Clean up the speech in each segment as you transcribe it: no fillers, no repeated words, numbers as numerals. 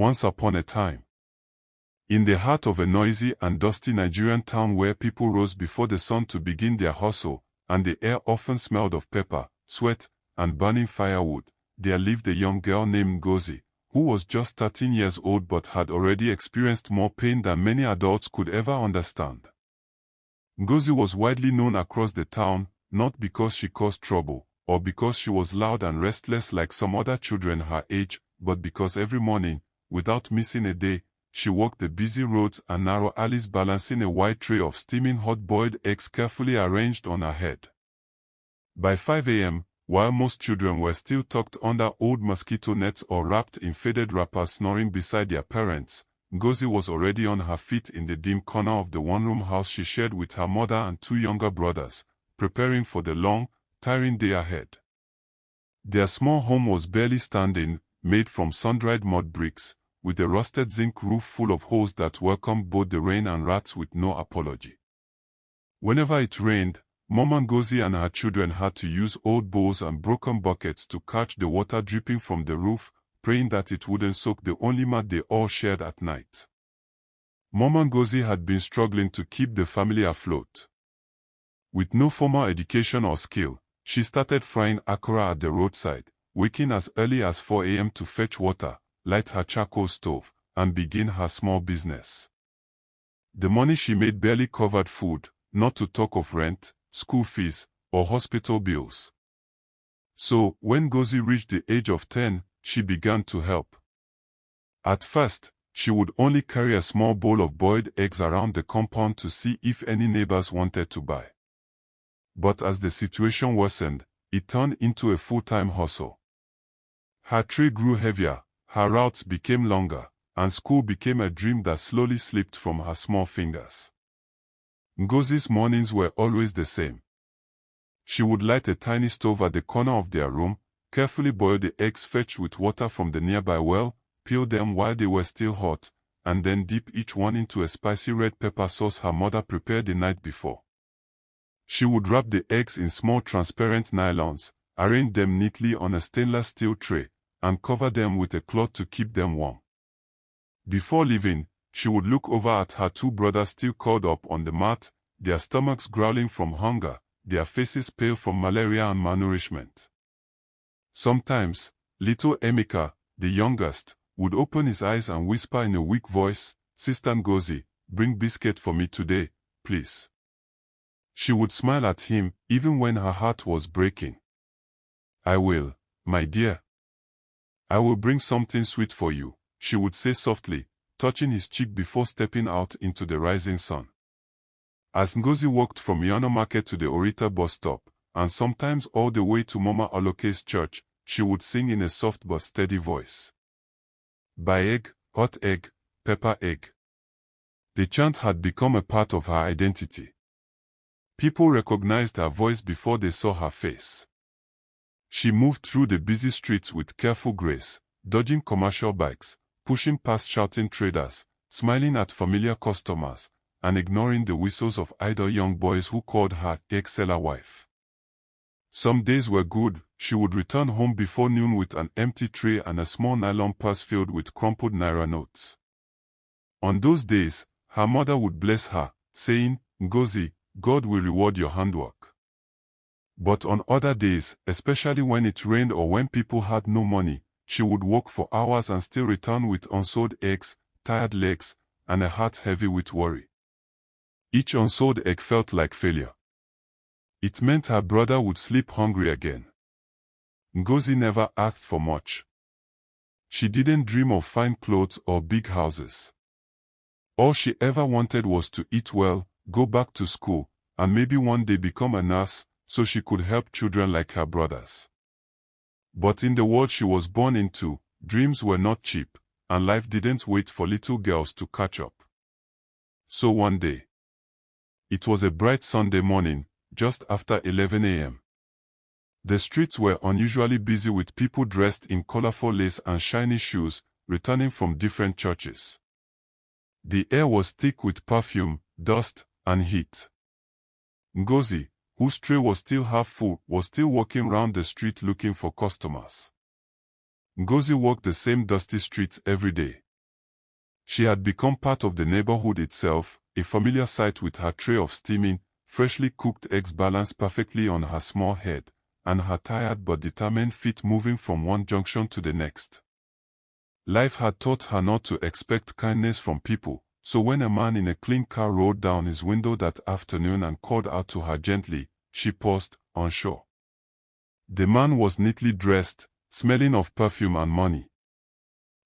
Once upon a time, in the heart of a noisy and dusty Nigerian town where people rose before the sun to begin their hustle, and the air often smelled of pepper, sweat, and burning firewood, there lived a young girl named Ngozi, who was just 13 years old but had already experienced more pain than many adults could ever understand. Ngozi was widely known across the town, not because she caused trouble, or because she was loud and restless like some other children her age, but because every morning, without missing a day, she walked the busy roads and narrow alleys balancing a wide tray of steaming hot-boiled eggs carefully arranged on her head. By 5 a.m., while most children were still tucked under old mosquito nets or wrapped in faded wrappers snoring beside their parents, Ngozi was already on her feet in the dim corner of the one-room house she shared with her mother and two younger brothers, preparing for the long, tiring day ahead. Their small home was barely standing, made from sun-dried mud bricks, with a rusted zinc roof full of holes that welcomed both the rain and rats with no apology. Whenever it rained, Mama Ngozi and her children had to use old bowls and broken buckets to catch the water dripping from the roof, praying that it wouldn't soak the only mat they all shared at night. Mama Ngozi had been struggling to keep the family afloat. With no formal education or skill, she started frying akara at the roadside, waking as early as 4 a.m. to fetch water, light her charcoal stove, and begin her small business. The money she made barely covered food, not to talk of rent, school fees, or hospital bills. So, when Ngozi reached the age of 10, she began to help. At first, she would only carry a small bowl of boiled eggs around the compound to see if any neighbors wanted to buy. But as the situation worsened, it turned into a full-time hustle. Her tray grew heavier, her routes became longer, and school became a dream that slowly slipped from her small fingers. Ngozi's mornings were always the same. She would light a tiny stove at the corner of their room, carefully boil the eggs fetched with water from the nearby well, peel them while they were still hot, and then dip each one into a spicy red pepper sauce her mother prepared the night before. She would wrap the eggs in small transparent nylons, arrange them neatly on a stainless steel tray, and cover them with a cloth to keep them warm. Before leaving, she would look over at her two brothers still curled up on the mat, their stomachs growling from hunger, their faces pale from malaria and malnourishment. Sometimes, little Emeka, the youngest, would open his eyes and whisper in a weak voice, "Sister Ngozi, bring biscuit for me today, please." She would smile at him, even when her heart was breaking. "I will, my dear. I will bring something sweet for you," she would say softly, touching his cheek before stepping out into the rising sun. As Ngozi walked from Yana Market to the Orita bus stop, and sometimes all the way to Mama Aloke's church, she would sing in a soft but steady voice. "Buy egg, hot egg, pepper egg." The chant had become a part of her identity. People recognized her voice before they saw her face. She moved through the busy streets with careful grace, dodging commercial bikes, pushing past shouting traders, smiling at familiar customers, and ignoring the whistles of idle young boys who called her egg seller wife. Some days were good. She would return home before noon with an empty tray and a small nylon purse filled with crumpled naira notes. On those days, her mother would bless her, saying, "Ngozi, God will reward your handwork." But on other days, especially when it rained or when people had no money, she would walk for hours and still return with unsold eggs, tired legs, and a heart heavy with worry. Each unsold egg felt like failure. It meant her brother would sleep hungry again. Ngozi never asked for much. She didn't dream of fine clothes or big houses. All she ever wanted was to eat well, go back to school, and maybe one day become a nurse, so she could help children like her brothers. But in the world she was born into, dreams were not cheap, and life didn't wait for little girls to catch up. So one day, it was a bright Sunday morning, just after 11 a.m. The streets were unusually busy with people dressed in colorful lace and shiny shoes, returning from different churches. The air was thick with perfume, dust, and heat. Ngozi, whose tray was still half full, was still walking round the street looking for customers. Ngozi walked the same dusty streets every day. She had become part of the neighborhood itself, a familiar sight with her tray of steaming, freshly cooked eggs balanced perfectly on her small head, and her tired but determined feet moving from one junction to the next. Life had taught her not to expect kindness from people, so when a man in a clean car rolled down his window that afternoon and called out to her gently, she paused, unsure. The man was neatly dressed, smelling of perfume and money.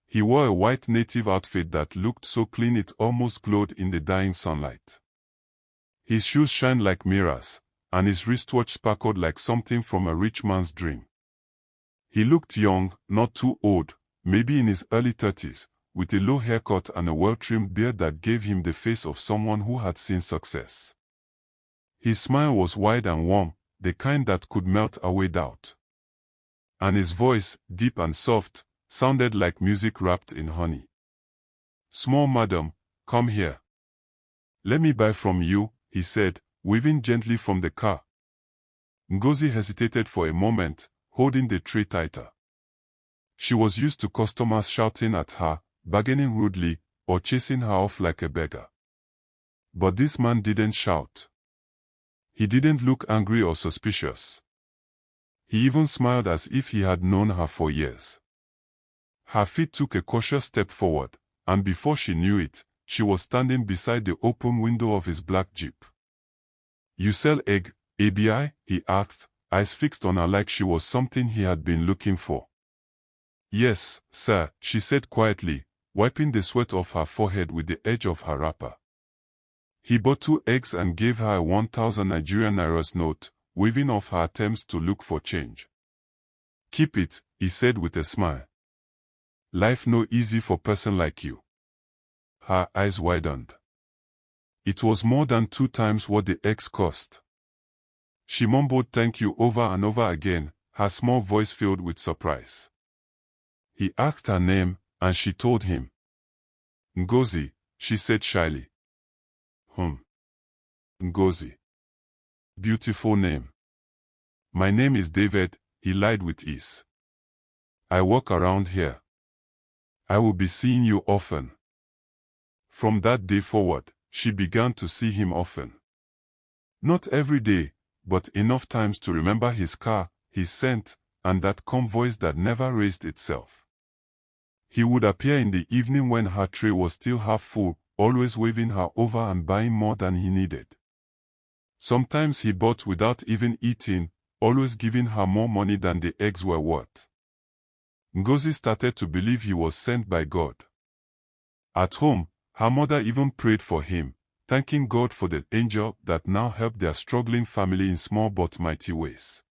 He wore a white native outfit that looked so clean it almost glowed in the dying sunlight. His shoes shined like mirrors, and his wristwatch sparkled like something from a rich man's dream. He looked young, not too old, maybe in his early 30s, with a low haircut and a well-trimmed beard that gave him the face of someone who had seen success. His smile was wide and warm, the kind that could melt away doubt. And his voice, deep and soft, sounded like music wrapped in honey. "Small madam, come here. Let me buy from you," he said, waving gently from the car. Ngozi hesitated for a moment, holding the tray tighter. She was used to customers shouting at her, bargaining rudely, or chasing her off like a beggar. But this man didn't shout. He didn't look angry or suspicious. He even smiled as if he had known her for years. Her feet took a cautious step forward, and before she knew it, she was standing beside the open window of his black Jeep. "You sell egg, ABI?" he asked, eyes fixed on her like she was something he had been looking for. "Yes, sir," she said quietly, wiping the sweat off her forehead with the edge of her wrapper. He bought 2 eggs and gave her a 1,000 Nigerian nairas note, waving off her attempts to look for change. "Keep it," he said with a smile. "Life no easy for person like you." Her eyes widened. It was more than 2 times what the eggs cost. She mumbled thank you over and over again, her small voice filled with surprise. He asked her name, and she told him. "Ngozi," she said shyly. Ngozi. Beautiful name." "My name is David," he lied with ease. "I walk around here. I will be seeing you often." From that day forward, she began to see him often. Not every day, but enough times to remember his car, his scent, and that calm voice that never raised itself. He would appear in the evening when her tray was still half full, always waving her over and buying more than he needed. Sometimes he bought without even eating, always giving her more money than the eggs were worth. Ngozi started to believe he was sent by God. At home, her mother even prayed for him, thanking God for the angel that now helped their struggling family in small but mighty ways.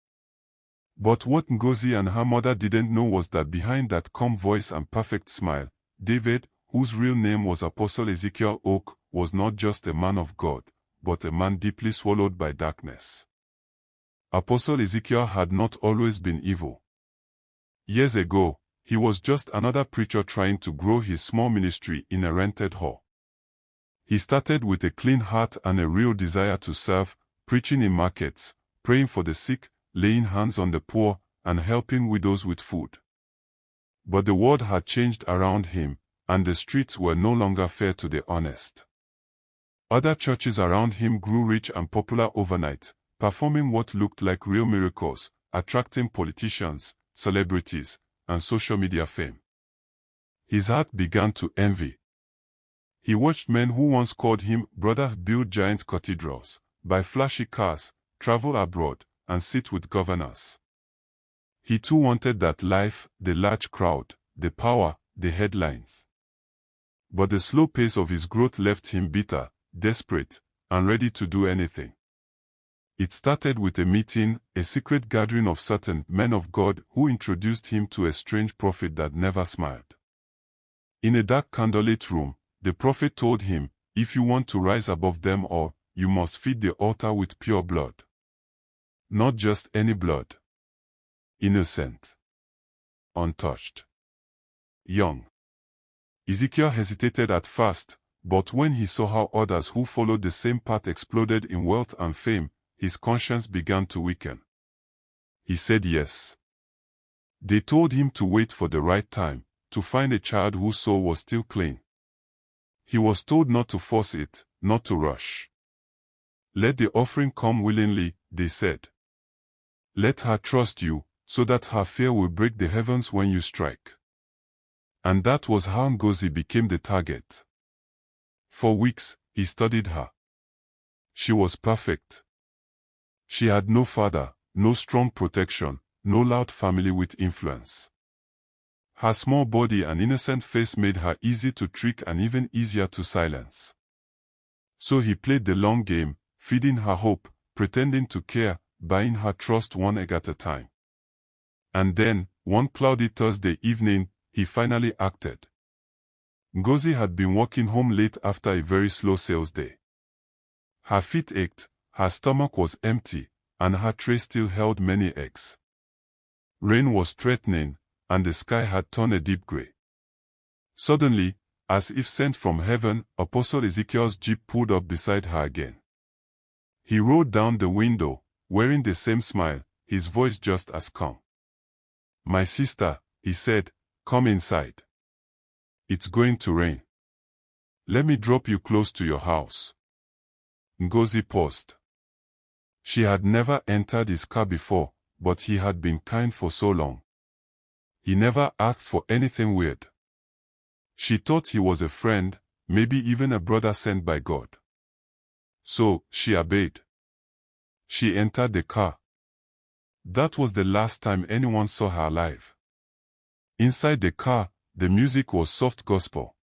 But what Ngozi and her mother didn't know was that behind that calm voice and perfect smile, David, whose real name was Apostle Ezekiel Oak, was not just a man of God, but a man deeply swallowed by darkness. Apostle Ezekiel had not always been evil. Years ago, he was just another preacher trying to grow his small ministry in a rented hall. He started with a clean heart and a real desire to serve, preaching in markets, praying for the sick, laying hands on the poor, and helping widows with food. But the world had changed around him, and the streets were no longer fair to the honest. Other churches around him grew rich and popular overnight, performing what looked like real miracles, attracting politicians, celebrities, and social media fame. His heart began to envy. He watched men who once called him brother build giant cathedrals, buy flashy cars, travel abroad, and sit with governors. He too wanted that life, the large crowd, the power, the headlines. But the slow pace of his growth left him bitter, desperate, and ready to do anything. It started with a meeting, a secret gathering of certain men of God who introduced him to a strange prophet that never smiled. In a dark candlelit room, the prophet told him, if you want to rise above them all, you must feed the altar with pure blood. Not just any blood. Innocent. Untouched. Young. Ezekiel hesitated at first, but when he saw how others who followed the same path exploded in wealth and fame, his conscience began to weaken. He said yes. They told him to wait for the right time, to find a child whose soul was still clean. He was told not to force it, not to rush. Let the offering come willingly, they said. Let her trust you, so that her fear will break the heavens when you strike. And that was how Ngozi became the target. For weeks, he studied her. She was perfect. She had no father, no strong protection, no loud family with influence. Her small body and innocent face made her easy to trick and even easier to silence. So he played the long game, feeding her hope, pretending to care, buying her trust one egg at a time. And then, one cloudy Thursday evening, he finally acted. Ngozi had been walking home late after a very slow sales day. Her feet ached, her stomach was empty, and her tray still held many eggs. Rain was threatening, and the sky had turned a deep gray. Suddenly, as if sent from heaven, Apostle Ezekiel's jeep pulled up beside her again. He rolled down the window, wearing the same smile, his voice just as calm. "My sister," he said, "come inside. It's going to rain. Let me drop you close to your house." Ngozi paused. She had never entered his car before, but he had been kind for so long. He never asked for anything weird. She thought he was a friend, maybe even a brother sent by God. So, she obeyed. She entered the car. That was the last time anyone saw her alive. Inside the car, the music was soft gospel.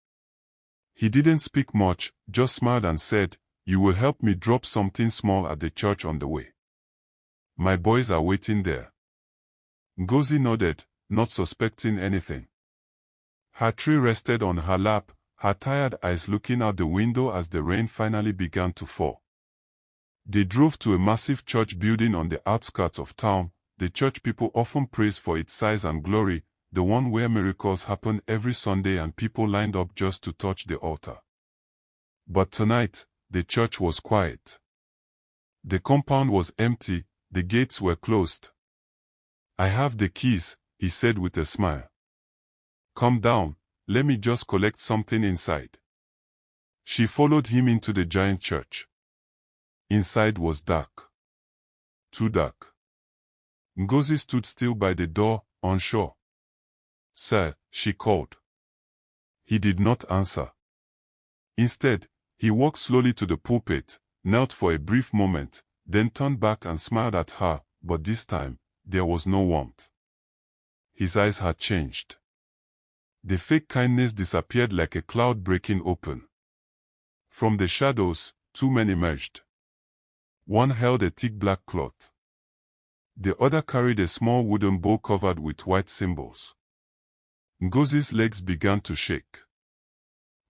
He didn't speak much, just smiled and said, "You will help me drop something small at the church on the way. My boys are waiting there." Ngozi nodded, not suspecting anything. Her tray rested on her lap, her tired eyes looking out the window as the rain finally began to fall. They drove to a massive church building on the outskirts of town, the church people often praise for its size and glory, the one where miracles happen every Sunday and people lined up just to touch the altar. But tonight, the church was quiet. The compound was empty, the gates were closed. "I have the keys," he said with a smile. "Come down, let me just collect something inside." She followed him into the giant church. Inside was dark. Too dark. Ngozi stood still by the door, unsure. "Sir," she called. He did not answer. Instead, he walked slowly to the pulpit, knelt for a brief moment, then turned back and smiled at her, but this time, there was no warmth. His eyes had changed. The fake kindness disappeared like a cloud breaking open. From the shadows, two men emerged. One held a thick black cloth. The other carried a small wooden bowl covered with white symbols. Ngozi's legs began to shake.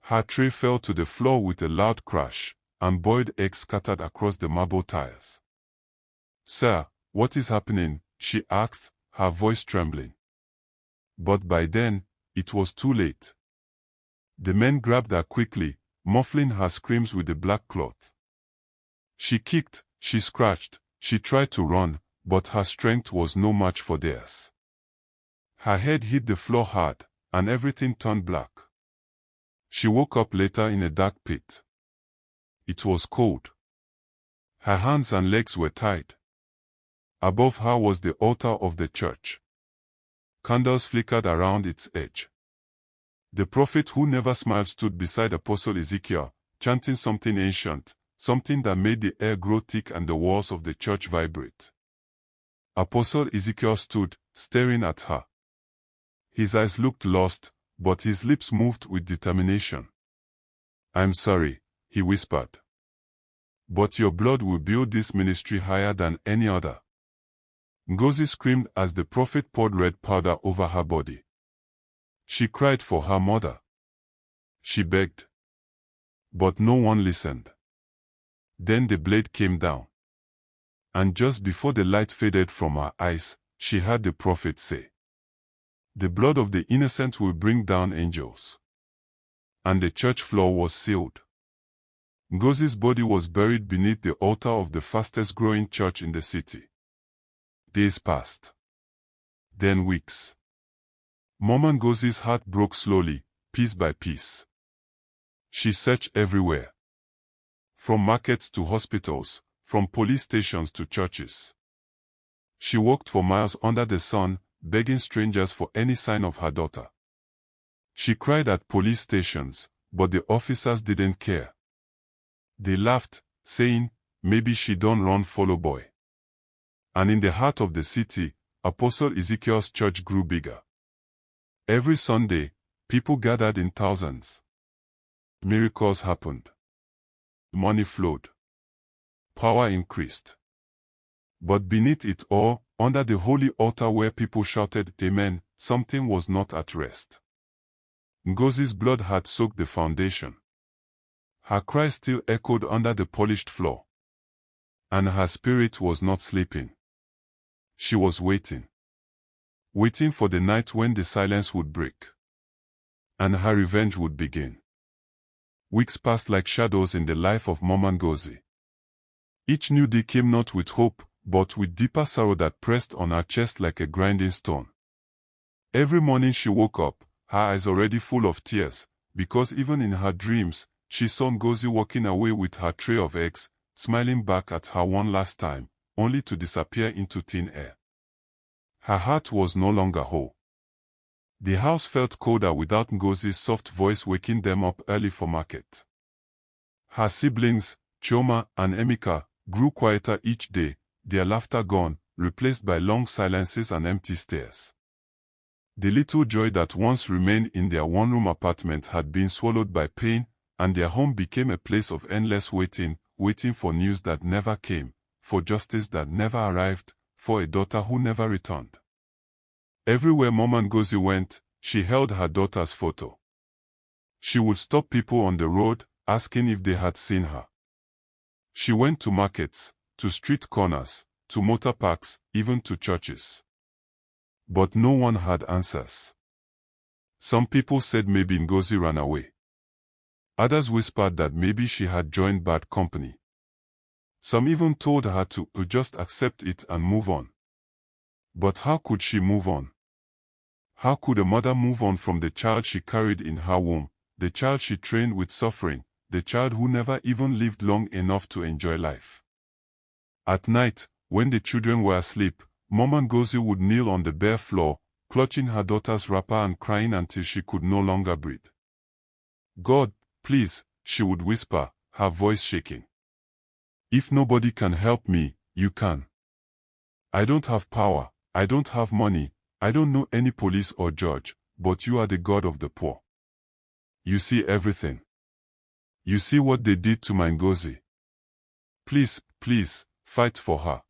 Her tray fell to the floor with a loud crash, and boiled eggs scattered across the marble tiles. "Sir, what is happening?" she asked, her voice trembling. But by then, it was too late. The men grabbed her quickly, muffling her screams with the black cloth. She kicked, she scratched, she tried to run, but her strength was no match for theirs. Her head hit the floor hard, and everything turned black. She woke up later in a dark pit. It was cold. Her hands and legs were tied. Above her was the altar of the church. Candles flickered around its edge. The prophet who never smiled stood beside Apostle Ezekiel, chanting something ancient, something that made the air grow thick and the walls of the church vibrate. Apostle Ezekiel stood, staring at her. His eyes looked lost, but his lips moved with determination. "I'm sorry," he whispered. "But your blood will build this ministry higher than any other." Ngozi screamed as the prophet poured red powder over her body. She cried for her mother. She begged. But no one listened. Then the blade came down. And just before the light faded from her eyes, she heard the prophet say, "The blood of the innocent will bring down angels." And the church floor was sealed. Ngozi's body was buried beneath the altar of the fastest growing church in the city. Days passed. Then weeks. Mama Ngozi's heart broke slowly, piece by piece. She searched everywhere. From markets to hospitals, from police stations to churches. She walked for miles under the sun, begging strangers for any sign of her daughter. She cried at police stations, but the officers didn't care. They laughed, saying, maybe she don't run follow boy. And in the heart of the city, Apostle Ezekiel's church grew bigger. Every Sunday, people gathered in thousands. Miracles happened. Money flowed. Power increased. But beneath it all, under the holy altar where people shouted, Amen, something was not at rest. Ngozi's blood had soaked the foundation. Her cries still echoed under the polished floor. And her spirit was not sleeping. She was waiting. Waiting for the night when the silence would break. And her revenge would begin. Weeks passed like shadows in the life of Mama Ngozi. Each new day came not with hope, but with deeper sorrow that pressed on her chest like a grinding stone. Every morning she woke up, her eyes already full of tears, because even in her dreams, she saw Ngozi walking away with her tray of eggs, smiling back at her one last time, only to disappear into thin air. Her heart was no longer whole. The house felt colder without Ngozi's soft voice waking them up early for market. Her siblings, Chioma and Emeka, grew quieter each day, their laughter gone, replaced by long silences and empty stares. The little joy that once remained in their one-room apartment had been swallowed by pain, and their home became a place of endless waiting, waiting for news that never came, for justice that never arrived, for a daughter who never returned. Everywhere Mama Ngozi went, she held her daughter's photo. She would stop people on the road, asking if they had seen her. She went to markets, to street corners, to motor parks, even to churches. But no one had answers. Some people said maybe Ngozi ran away. Others whispered that maybe she had joined bad company. Some even told her to just accept it and move on. But how could she move on? How could a mother move on from the child she carried in her womb, the child she trained with suffering, the child who never even lived long enough to enjoy life? At night, when the children were asleep, Mama Ngozi would kneel on the bare floor, clutching her daughter's wrapper and crying until she could no longer breathe. God, please, she would whisper, her voice shaking. If nobody can help me, you can. I don't have power, I don't have money, I don't know any police or judge, but you are the God of the poor. You see everything. You see what they did to my Ngozi. Please, please, fight for her.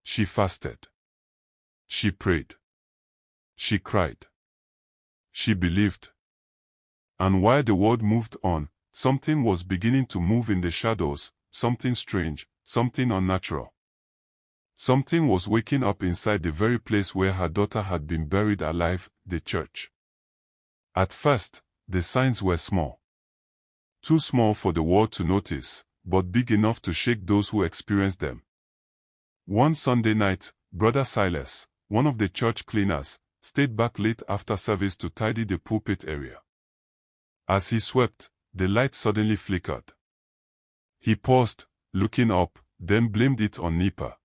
She fasted. She prayed. She cried. She believed. And while the world moved on, something was beginning to move in the shadows, something strange, something unnatural. Something was waking up inside the very place where her daughter had been buried alive, the church. At first, the signs were small. Too small for the world to notice, but big enough to shake those who experienced them. One Sunday night, Brother Silas, one of the church cleaners, stayed back late after service to tidy the pulpit area. As he swept, the light suddenly flickered. He paused, looking up, then blamed it on NEPA.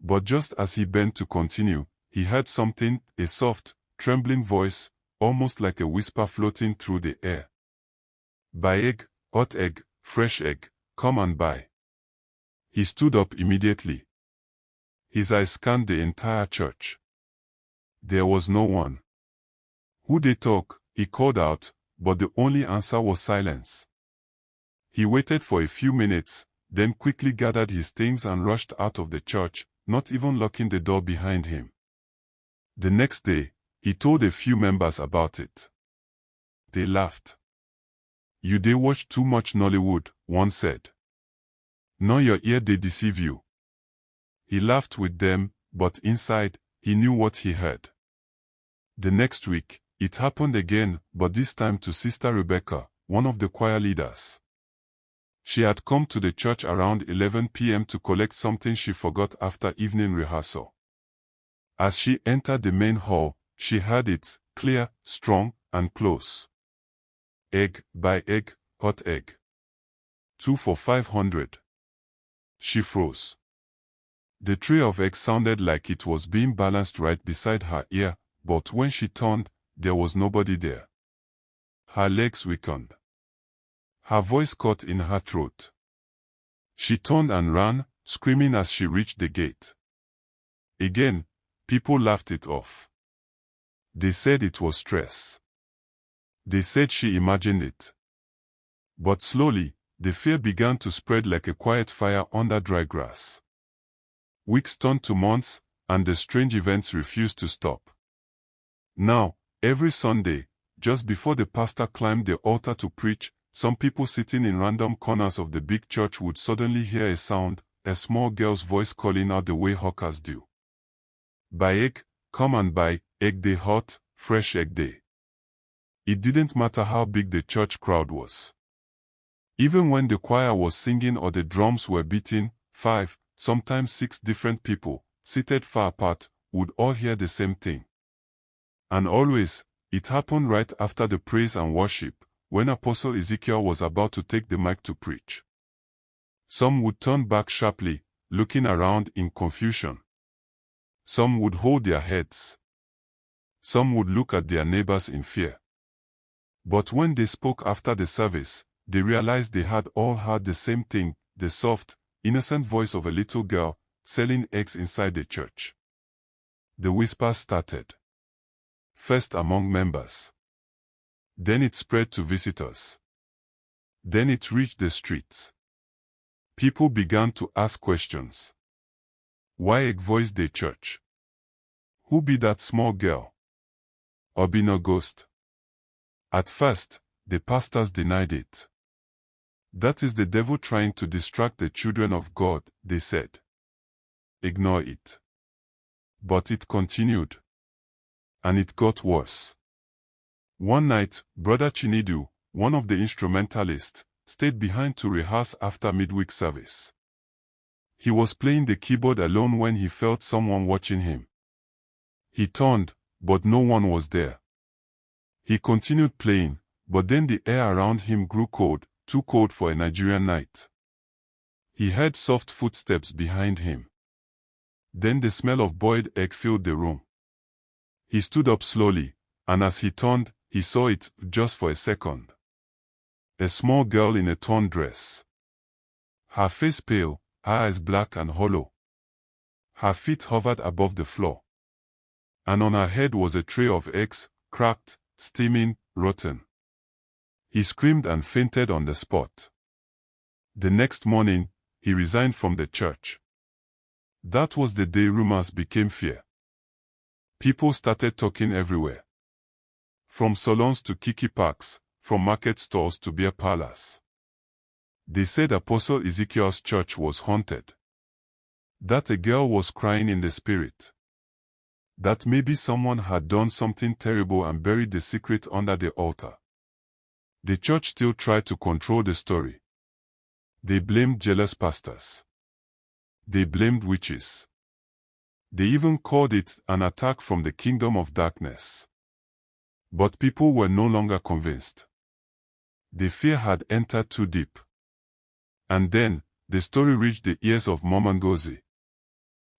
But just as he bent to continue, he heard something, a soft, trembling voice, almost like a whisper floating through the air. Buy egg, hot egg, fresh egg, come and buy. He stood up immediately. His eyes scanned the entire church. There was no one. Who they talk, he called out, but the only answer was silence. He waited for a few minutes, then quickly gathered his things and rushed out of the church, not even locking the door behind him. The next day, he told a few members about it. They laughed. You dey watch too much Nollywood, one said. Now your ear they deceive you. He laughed with them, but inside, he knew what he heard. The next week, it happened again, but this time to Sister Rebecca, one of the choir leaders. She had come to the church around 11 p.m. to collect something she forgot after evening rehearsal. As she entered the main hall, she heard it, clear, strong, and close. Egg, buy egg, hot egg. 2 for 500. She froze. The tray of eggs sounded like it was being balanced right beside her ear, but when she turned, there was nobody there. Her legs weakened. Her voice caught in her throat. She turned and ran, screaming as she reached the gate. Again, people laughed it off. They said it was stress. They said she imagined it. But slowly, the fear began to spread like a quiet fire under dry grass. Weeks turned to months, and the strange events refused to stop. Now, every Sunday, just before the pastor climbed the altar to preach, some people sitting in random corners of the big church would suddenly hear a sound, a small girl's voice calling out the way hawkers do. Buy egg, come and buy, egg day hot, fresh egg day. It didn't matter how big the church crowd was. Even when the choir was singing or the drums were beating, 5, sometimes 6 different people, seated far apart, would all hear the same thing. And always, it happened right after the praise and worship, when Apostle Ezekiel was about to take the mic to preach. Some would turn back sharply, looking around in confusion. Some would hold their heads. Some would look at their neighbors in fear. But when they spoke after the service, they realized they had all heard the same thing, the soft, innocent voice of a little girl, selling eggs inside the church. The whispers started. First among members. Then it spread to visitors. Then it reached the streets. People began to ask questions. Why egg voice the church? Who be that small girl? Or be no ghost? At first, the pastors denied it. That is the devil trying to distract the children of God, they said. Ignore it. But it continued. And it got worse. One night, Brother Chinedu, one of the instrumentalists, stayed behind to rehearse after midweek service. He was playing the keyboard alone when he felt someone watching him. He turned, but no one was there. He continued playing, but then the air around him grew cold, too cold for a Nigerian night. He heard soft footsteps behind him. Then the smell of boiled egg filled the room. He stood up slowly, and as he turned, he saw it, just for a second. A small girl in a torn dress. Her face pale, her eyes black and hollow. Her feet hovered above the floor. And on her head was a tray of eggs, cracked, steaming, rotten. He screamed and fainted on the spot. The next morning, he resigned from the church. That was the day rumors became fear. People started talking everywhere. From salons to kiki parks, from market stalls to beer parlors. They said Apostle Ezekiel's church was haunted. That a girl was crying in the spirit. That maybe someone had done something terrible and buried the secret under the altar. The church still tried to control the story. They blamed jealous pastors. They blamed witches. They even called it an attack from the kingdom of darkness. But people were no longer convinced. The fear had entered too deep. And then, the story reached the ears of Mama Ngozi.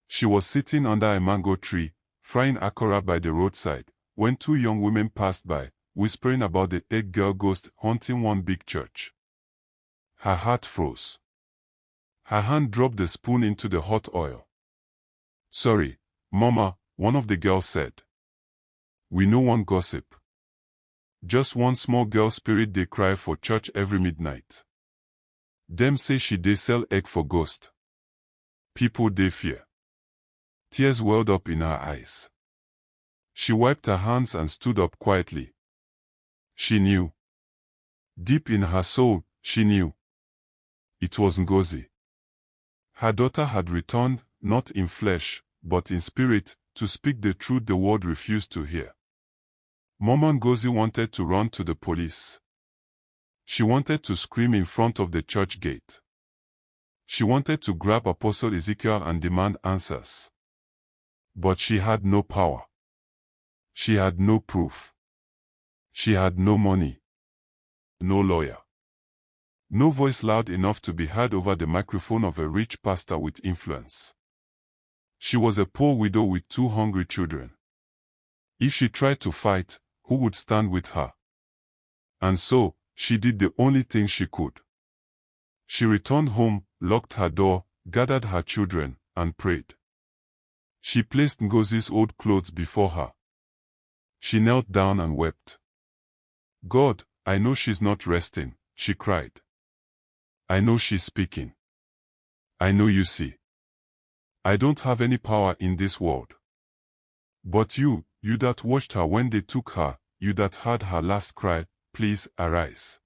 She was sitting under a mango tree, frying akara by the roadside, when 2 young women passed by, whispering about the egg girl ghost haunting one big church. Her heart froze. Her hand dropped the spoon into the hot oil. Sorry, Mama, one of the girls said. We no want gossip. Just one small girl spirit they cry for church every midnight. Them say she dey sell egg for ghost. People dey fear. Tears welled up in her eyes. She wiped her hands and stood up quietly. She knew. Deep in her soul, she knew. It was Ngozi. Her daughter had returned, not in flesh, but in spirit, to speak the truth the world refused to hear. Mama Ngozi wanted to run to the police. She wanted to scream in front of the church gate. She wanted to grab Apostle Ezekiel and demand answers. But she had no power. She had no proof. She had no money. no lawyer. No voice loud enough to be heard over the microphone of a rich pastor with influence. She was a poor widow with 2 hungry children. If she tried to fight, who would stand with her? And so, she did the only thing she could. She returned home, locked her door, gathered her children, and prayed. She placed Ngozi's old clothes before her. She knelt down and wept. God, I know she's not resting, she cried. I know she's speaking. I know you see. I don't have any power in this world. But you that watched her when they took her, you that heard her last cry, please arise.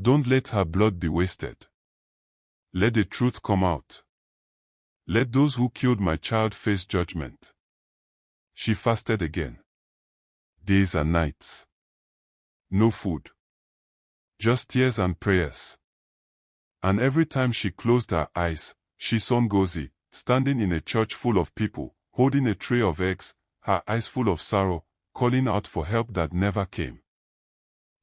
Don't let her blood be wasted. Let the truth come out. Let those who killed my child face judgment. She fasted again. Days and nights. No food. Just tears and prayers. And every time she closed her eyes, she saw Ngozi, standing in a church full of people, holding a tray of eggs, her eyes full of sorrow, calling out for help that never came.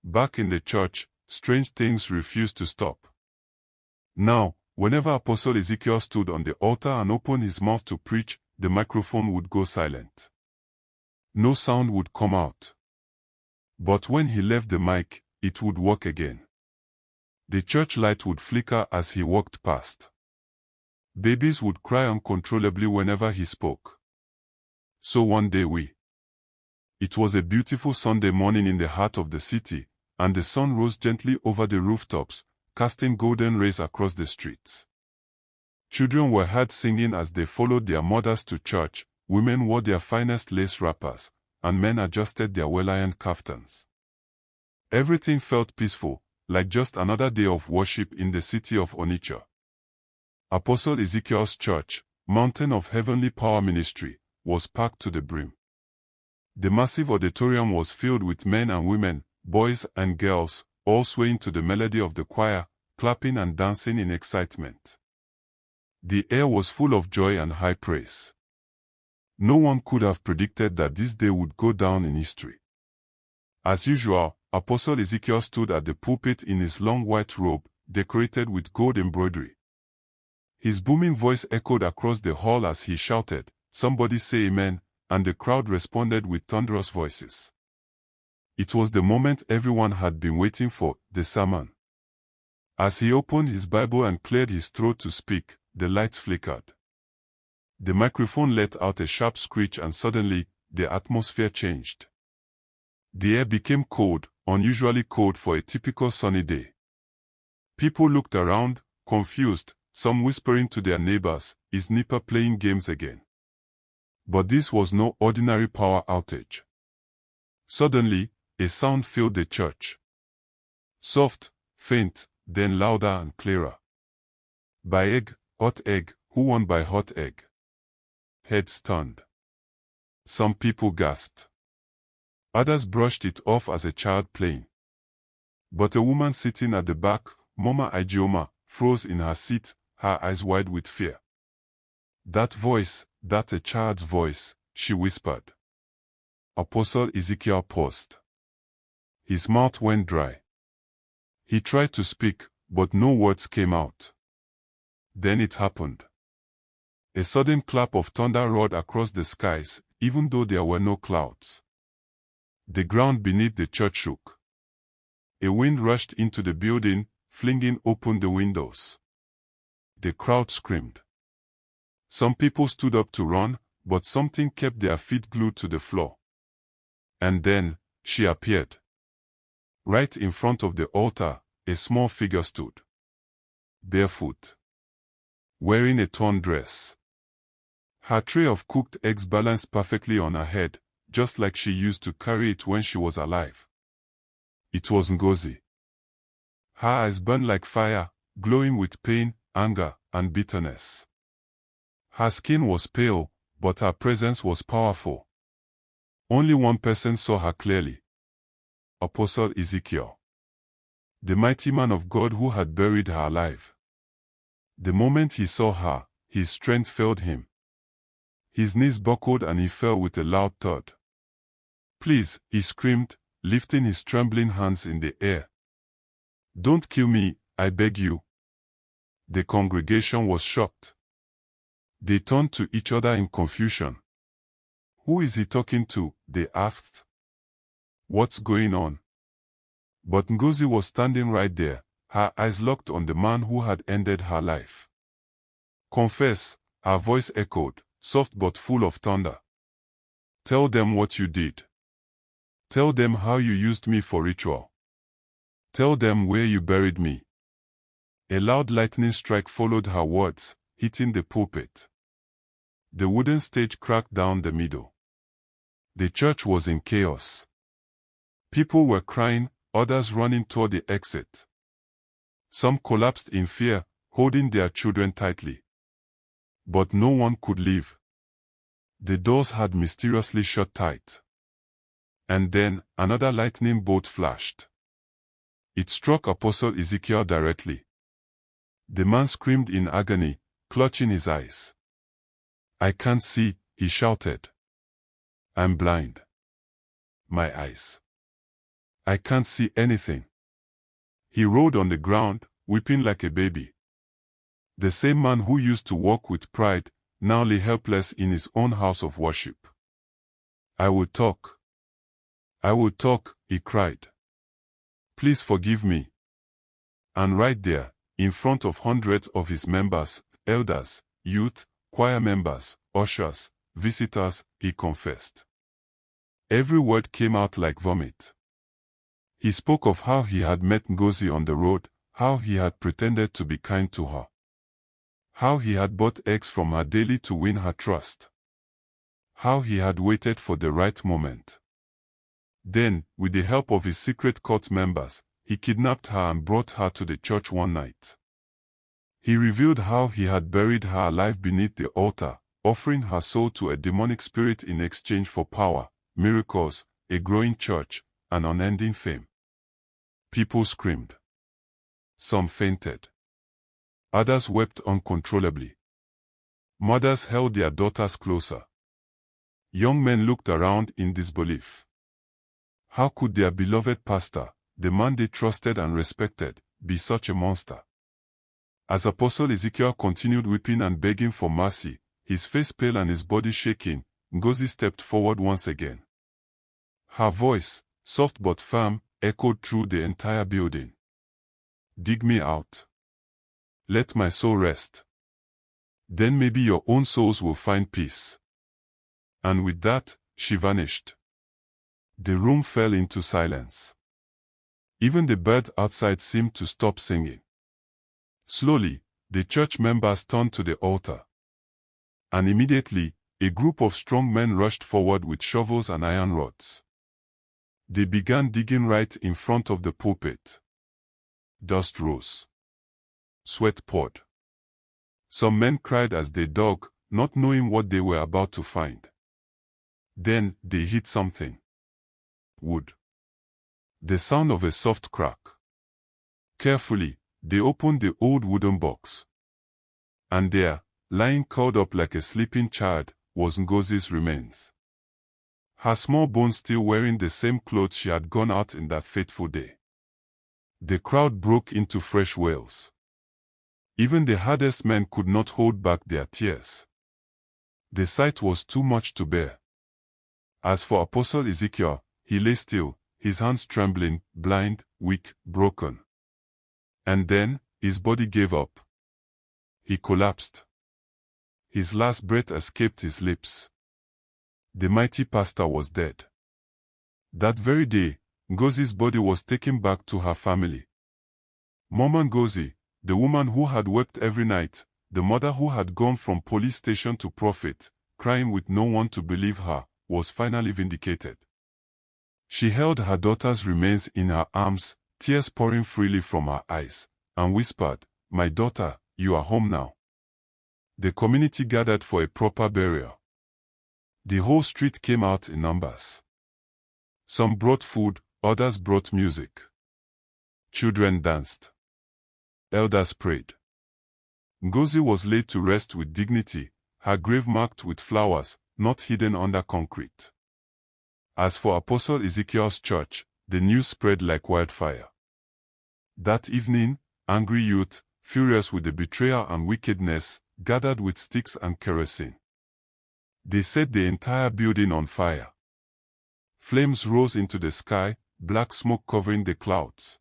Back in the church, strange things refused to stop. Now, whenever Apostle Ezekiel stood on the altar and opened his mouth to preach, the microphone would go silent. No sound would come out. But when he left the mic, it would work again. The church light would flicker as he walked past. Babies would cry uncontrollably whenever he spoke. So one day It was a beautiful Sunday morning in the heart of the city, and the sun rose gently over the rooftops, casting golden rays across the streets. Children were heard singing as they followed their mothers to church, women wore their finest lace wrappers, and men adjusted their well-ironed kaftans. Everything felt peaceful, like just another day of worship in the city of Onitsha. Apostle Ezekiel's church, Mountain of Heavenly Power Ministry, was packed to the brim. The massive auditorium was filled with men and women, boys and girls, all swaying to the melody of the choir, clapping and dancing in excitement. The air was full of joy and high praise. No one could have predicted that this day would go down in history. As usual, Apostle Ezekiel stood at the pulpit in his long white robe, decorated with gold embroidery. His booming voice echoed across the hall as he shouted, "Somebody say amen," and the crowd responded with thunderous voices. It was the moment everyone had been waiting for, the sermon. As he opened his Bible and cleared his throat to speak, the lights flickered. The microphone let out a sharp screech and suddenly, the atmosphere changed. The air became cold, unusually cold for a typical sunny day. People looked around, confused, some whispering to their neighbors, "Is Nipper playing games again?" But this was no ordinary power outage. Suddenly, a sound filled the church. Soft, faint, then louder and clearer. By egg, hot egg, who won by hot egg? Heads turned. Some people gasped. Others brushed it off as a child playing. But a woman sitting at the back, Mama Ijeoma, froze in her seat, her eyes wide with fear. "That voice, that's a child's voice," she whispered. Apostle Ezekiel paused. His mouth went dry. He tried to speak, but no words came out. Then it happened. A sudden clap of thunder roared across the skies, even though there were no clouds. The ground beneath the church shook. A wind rushed into the building, flinging open the windows. The crowd screamed. Some people stood up to run, but something kept their feet glued to the floor. And then, she appeared. Right in front of the altar, a small figure stood. Barefoot. Wearing a torn dress. Her tray of cooked eggs balanced perfectly on her head, just like she used to carry it when she was alive. It was Ngozi. Her eyes burned like fire, glowing with pain, anger, and bitterness. Her skin was pale, but her presence was powerful. Only one person saw her clearly. Apostle Ezekiel. The mighty man of God who had buried her alive. The moment he saw her, his strength failed him. His knees buckled and he fell with a loud thud. "Please," he screamed, lifting his trembling hands in the air. Don't kill me, I beg you. The congregation was shocked. They turned to each other in confusion. Who is he talking to? They asked. What's going on? But Ngozi was standing right there, her eyes locked on the man who had ended her life. Confess, her voice echoed, soft but full of thunder. Tell them what you did. Tell them how you used me for ritual. Tell them where you buried me. A loud lightning strike followed her words, hitting the pulpit. The wooden stage cracked down the middle. The church was in chaos. People were crying, others running toward the exit. Some collapsed in fear, holding their children tightly. But no one could leave. The doors had mysteriously shut tight. And then, another lightning bolt flashed. It struck Apostle Ezekiel directly. The man screamed in agony, clutching his eyes. I can't see, he shouted. I'm blind. My eyes. I can't see anything. He rolled on the ground, weeping like a baby. The same man who used to walk with pride, now lay helpless in his own house of worship. I will talk. I will talk, he cried. Please forgive me. And right there, in front of hundreds of his members, elders, youth, choir members, ushers, visitors, he confessed. Every word came out like vomit. He spoke of how he had met Ngozi on the road, how he had pretended to be kind to her. How he had bought eggs from her daily to win her trust. How he had waited for the right moment. Then, with the help of his secret cult members, he kidnapped her and brought her to the church one night. He revealed how he had buried her alive beneath the altar, offering her soul to a demonic spirit in exchange for power, miracles, a growing church, and unending fame. People screamed. Some fainted. Others wept uncontrollably. Mothers held their daughters closer. Young men looked around in disbelief. How could their beloved pastor, the man they trusted and respected, be such a monster? As Apostle Ezekiel continued weeping and begging for mercy, his face pale and his body shaking, Ngozi stepped forward once again. Her voice, soft but firm, echoed through the entire building. Dig me out. Let my soul rest. Then maybe your own souls will find peace. And with that, she vanished. The room fell into silence. Even the birds outside seemed to stop singing. Slowly, the church members turned to the altar. And immediately, a group of strong men rushed forward with shovels and iron rods. They began digging right in front of the pulpit. Dust rose. Sweat poured. Some men cried as they dug, not knowing what they were about to find. Then, they hit something. Wood. The sound of a soft crack. Carefully, they opened the old wooden box. And there, lying curled up like a sleeping child, was Ngozi's remains. Her small bones still wearing the same clothes she had gone out in that fateful day. The crowd broke into fresh wails. Even the hardest men could not hold back their tears. The sight was too much to bear. As for Apostle Ezekiel, he lay still, his hands trembling, blind, weak, broken. And then, his body gave up. He collapsed. His last breath escaped his lips. The mighty pastor was dead. That very day, Ngozi's body was taken back to her family. Mama Ngozi, the woman who had wept every night, the mother who had gone from police station to prophet, crying with no one to believe her, was finally vindicated. She held her daughter's remains in her arms, tears pouring freely from her eyes, and whispered, "My daughter, you are home now." The community gathered for a proper burial. The whole street came out in numbers. Some brought food, others brought music. Children danced. Elders prayed. Ngozi was laid to rest with dignity, her grave marked with flowers, not hidden under concrete. As for Apostle Ezekiel's church, the news spread like wildfire. That evening, angry youth, furious with the betrayal and wickedness, gathered with sticks and kerosene. They set the entire building on fire. Flames rose into the sky, black smoke covering the clouds.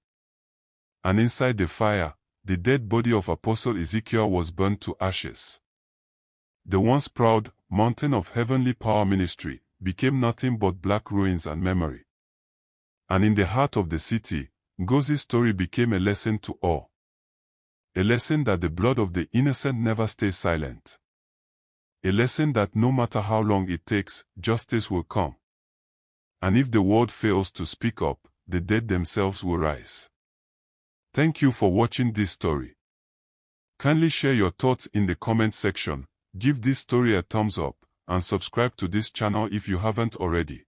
And inside the fire, the dead body of Apostle Ezekiel was burned to ashes. The once proud mountain of heavenly power ministry became nothing but black ruins and memory. And in the heart of the city, Ngozi's story became a lesson to all. A lesson that the blood of the innocent never stays silent. A lesson that no matter how long it takes, justice will come. And if the world fails to speak up, the dead themselves will rise. Thank you for watching this story. Kindly share your thoughts in the comment section, give this story a thumbs up, and subscribe to this channel if you haven't already.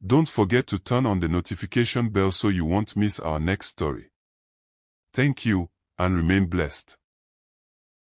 Don't forget to turn on the notification bell so you won't miss our next story. Thank you, and remain blessed.